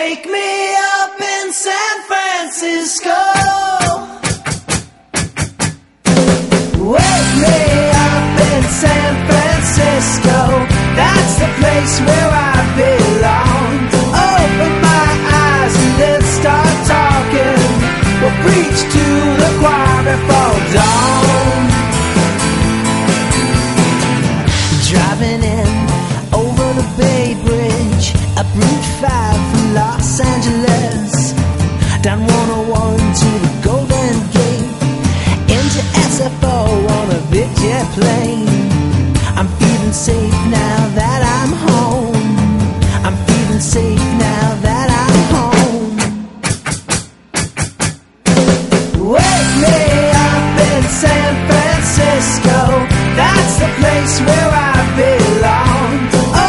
Wake me up in San Francisco. Wake me up in San Francisco. That's the place where I belong. Open my eyes and then start talking. We'll preach to the choir before dawn. Driving in over the Bay Bridge, up Route 5 from Los Angeles, down 101 to the Golden Gate, into SFO on a big jet plane. I'm feeling safe now that I'm home. I'm feeling safe now that I'm home. Wake me up in San Francisco. That's the place where I belong.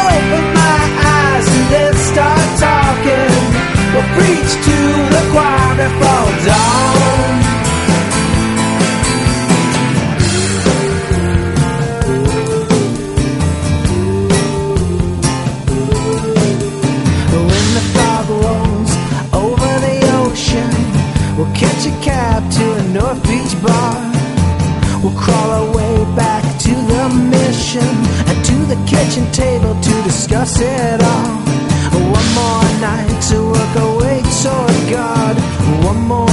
Open my eyes and then start talking. We'll preach to the choir before dawn. When the fog rolls over the ocean, we'll catch a cab to a North Beach bar. We'll crawl our way back to the mission and to the kitchen table to discuss it all. One more night to work our way toward God. One more